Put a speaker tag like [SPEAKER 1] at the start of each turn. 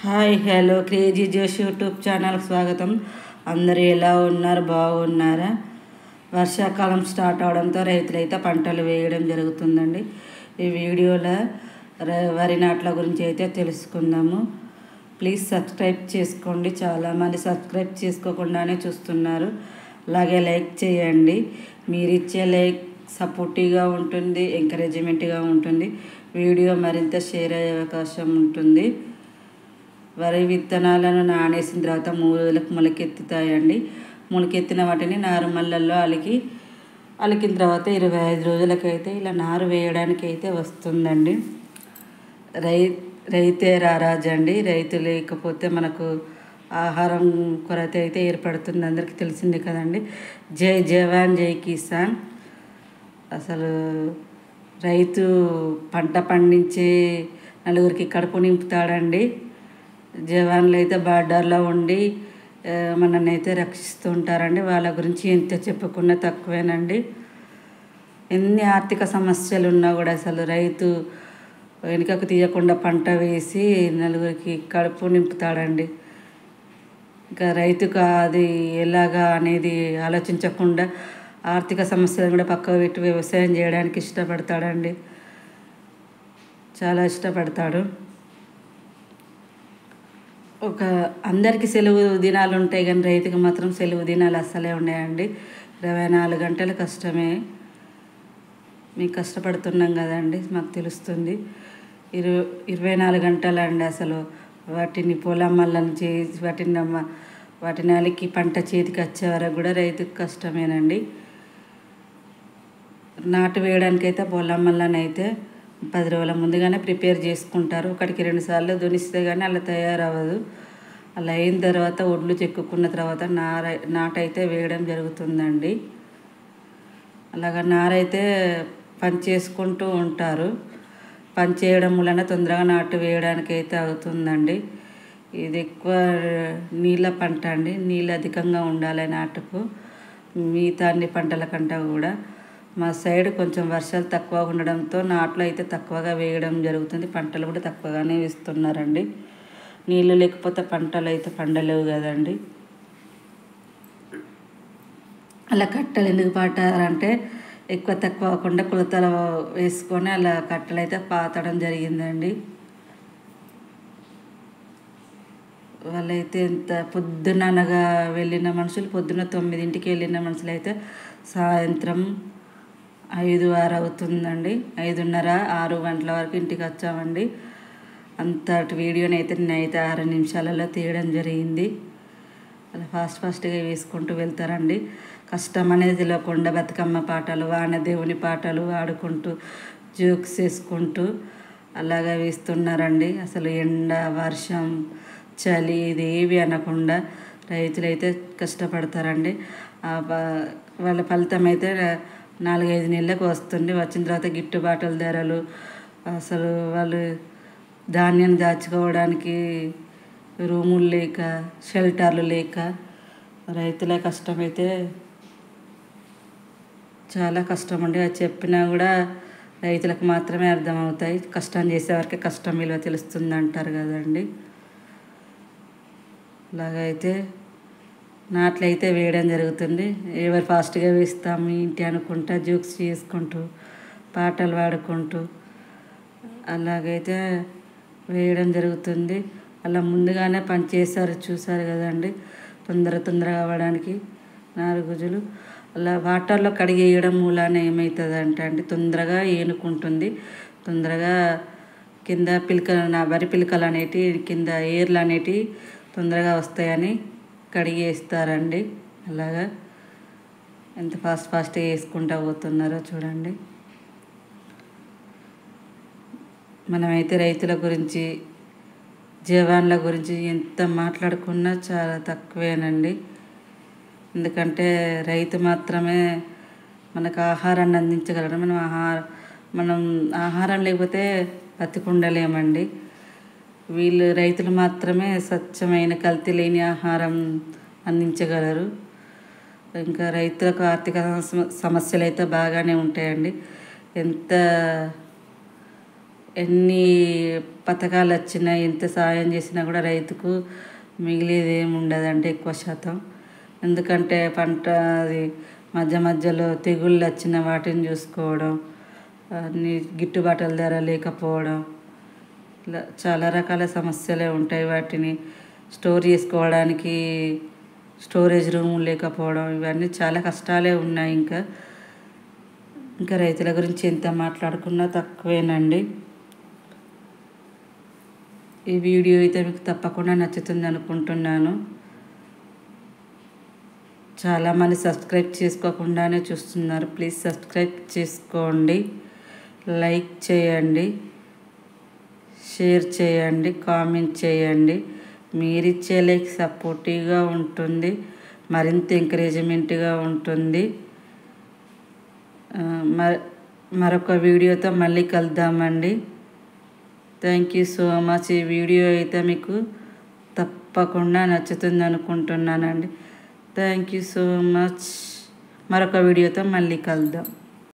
[SPEAKER 1] Hi hello crazy జోష్ YouTube ఛానల్కి స్వాగతం. అందరూ ఎలా ఉన్నారు? బాగున్నారా? వర్షాకాలం స్టార్ట్ అవడంతో రైతులైతే పంటలు వేయడం జరుగుతుందండి. ఈ వీడియోలో వరి నాట్ల గురించి అయితే తెలుసుకుందాము. ప్లీజ్ సబ్స్క్రైబ్ చేసుకోండి. చాలామంది సబ్స్క్రైబ్ చేసుకోకుండానే చూస్తున్నారు. అలాగే లైక్ చేయండి. మీరు ఇచ్చే లైక్ సపోర్టివ్గా ఉంటుంది, ఎంకరేజ్మెంట్గా ఉంటుంది. వీడియో మరింత షేర్ అయ్యే అవకాశం ఉంటుంది. వరి విత్తనాలను నానేసిన తర్వాత 3 రోజులకు మొలకెత్తుతాయండి. మొలకెత్తిన వాటిని నారుమల్లల్లో అలికిన తర్వాత 25 రోజులకైతే ఇలా నారు వేయడానికి అయితే వస్తుందండి. రైతే రారాజు అండి. రైతు లేకపోతే మనకు ఆహారం కొరత అయితే ఏర్పడుతుంది. అందరికీ తెలిసిందే కదండి. జై జవాన్ జై కిసాన్. అసలు రైతు పంట పండించే నలుగురికి కడుపు నింపుతాడండి. జవాన్లు అయితే బార్డర్లో ఉండి మనల్ని అయితే రక్షిస్తూ ఉంటారండి. వాళ్ళ గురించి ఎంత చెప్పుకున్నా తక్కువేనండి. ఎన్ని ఆర్థిక సమస్యలు ఉన్నా కూడా అసలు రైతు వెనుకకు తీయకుండా పంట వేసి నలుగురికి కడుపు నింపుతాడండి. ఇంకా రైతుకు అది ఎలాగా అనేది ఆలోచించకుండా ఆర్థిక సమస్యలు కూడా పక్కకు పెట్టి వ్యవసాయం చేయడానికి ఇష్టపడతాడండి. చాలా ఇష్టపడతాడు. అందరికీ సెలవు దినాలు ఉంటాయి కానీ రైతుకి మాత్రం సెలవు దినాలు అస్సలే ఉన్నాయండి. 24 గంటలు కష్టమే. మేము కష్టపడుతున్నాం కదండి, మాకు తెలుస్తుంది. 24 గంటలు అండి. అసలు వాటిని పొలం మల్లని చేసి వాటిని అలికి పంట చేతికి వచ్చే వరకు కూడా రైతుకు కష్టమేనండి. నాటు వేయడానికైతే పొలం మల్లనైతే 10 రోజుల ముందుగానే ప్రిపేర్ చేసుకుంటారు. 1-2 సార్లు దునిస్తే కానీ అలా తయారవ్వదు. అలా అయిన తర్వాత ఒడ్లు చెక్కుకున్న తర్వాత నాటైతే వేయడం జరుగుతుందండి. అలాగా నారైతే పని చేసుకుంటూ ఉంటారు. పని చేయడం వలన తొందరగా నాటు వేయడానికి అయితే అవుతుందండి. ఇది ఎక్కువ నీళ్ళ పంట అండి. నీళ్ళు అధికంగా ఉండాలి నాటుకు, మిగతా అన్ని పంటల కంటే కూడా. మా సైడ్ కొంచెం వర్షాలు తక్కువ ఉండడంతో నాట్లు అయితే తక్కువగా వేయడం జరుగుతుంది. పంటలు కూడా తక్కువగానే వేస్తున్నారండి. నీళ్ళు లేకపోతే పంటలు అయితే పండలేవు కదండి. అలా కట్టలు ఎందుకు పాటారంటే ఎక్కువ తక్కువ అవ్వకుండా కొలతలు వేసుకొని అలా కట్టలు అయితే పాతడం జరిగిందండి. వాళ్ళైతే ఎంత పొద్దుననగా వెళ్ళిన మనుషులు పొద్దున 9ంటికి వెళ్ళిన మనుషులు అయితే సాయంత్రం 5-6 అవుతుందండి. 5:30-6 గంటల వరకు ఇంటికి వచ్చామండి. అంతటి వీడియోని అయితే నేనైతే 6 నిమిషాలలో తీయడం జరిగింది. అలా ఫాస్ట్గా వేసుకుంటూ వెళ్తారండి. కష్టం అనేది తెలియకుండా బతుకమ్మ పాటలు, వానదేవుని పాటలు ఆడుకుంటూ జోక్స్ వేసుకుంటూ అలాగా వేస్తున్నారండి. అసలు ఎండ, వర్షం, చలి ఇదేవి అనకుండా రైతులైతే కష్టపడతారండి. వాళ్ళ ఫలితం అయితే 4-5 నెలలకు వస్తుంది. వచ్చిన తర్వాత గిట్టుబాటు ధరలు, అసలు వాళ్ళు ధాన్యాన్ని దాచుకోవడానికి రూములు లేక, షెల్టర్లు లేక రైతుల కష్టమైతే చాలా కష్టం అండి. అది చెప్పినా కూడా రైతులకు మాత్రమే అర్థమవుతాయి. కష్టం చేసేవారికి కష్టం విలువ తెలుస్తుంది అంటారు కదండి. అలాగైతే నాట్లయితే వేయడం జరుగుతుంది. ఎవరు ఫాస్ట్గా వేస్తాము ఏంటి అనుకుంటా జోక్స్ చేసుకుంటూ పాటలు పాడుకుంటూ అలాగైతే వేయడం జరుగుతుంది. అలా ముందుగానే పని చేశారు, చూసారు కదండి. తొందరగా అవ్వడానికి 4 గుజులు అలా వాటర్లో కడిగి వేయడం మూలాన ఏమవుతుంది అంటే తొందరగా ఏనుకుంటుంది. తొందరగా కింద వరి పిలకలు అనేటివి, కింద ఏర్లు అనేటివి తొందరగా వస్తాయని కడిగి వేస్తారండి. అలాగా ఎంత ఫాస్ట్గా వేసుకుంటూ పోతున్నారో చూడండి. మనమైతే రైతుల గురించి, జవాన్ల గురించి ఎంత మాట్లాడుకున్నా చాలా తక్కువేనండి. ఎందుకంటే రైతు మాత్రమే మనకు ఆహారాన్ని అందించగలరు. మనం ఆహారం లేకపోతే బతికుండలేమండి. రైతులు మాత్రమే స్వచ్ఛమైన కల్తీ లేని ఆహారం అందించగలరు. ఇంకా రైతులకు ఆర్థిక సమస్యలు అయితే బాగానే ఉంటాయండి. ఎన్ని పథకాలు వచ్చినా ఎంత సాయం చేసినా కూడా రైతుకు మిగిలేది ఏమి ఉండదండి ఎక్కువ శాతం. ఎందుకంటే పంట అది మధ్యలో తెగుళ్ళు వచ్చిన వాటిని చూసుకోవడం, అన్ని గిట్టుబాటు ధర లేకపోవడం, ఇలా చాలా రకాల సమస్యలే ఉంటాయి. వాటిని స్టోర్ చేసుకోవడానికి స్టోరేజ్ రూమ్ లేకపోవడం, ఇవన్నీ చాలా కష్టాలే ఉన్నాయి. ఇంకా రైతుల గురించి ఎంత మాట్లాడుకున్నా తక్కువేనండి. ఈ వీడియో అయితే మీకు తప్పకుండా నచ్చుతుంది అనుకుంటున్నాను. చాలామంది సబ్స్క్రైబ్ చేసుకోకుండానే చూస్తున్నారు. ప్లీజ్ సబ్స్క్రైబ్ చేసుకోండి, లైక్ చేయండి, షేర్ చేయండి, కామెంట్ చేయండి. మీరిచ్చే లైక్ సపోర్టివ్గా ఉంటుంది, మరింత ఎంకరేజ్మెంట్గా ఉంటుంది. మరొక వీడియోతో మళ్ళీ కలుద్దామండి. Thank you so much. ఈ వీడియో అయితే మీకు తప్పకుండా నచ్చుతుంది అనుకుంటున్నానండి. Thank you so much. మరొక వీడియోతో మళ్ళీ కలుద్దాం.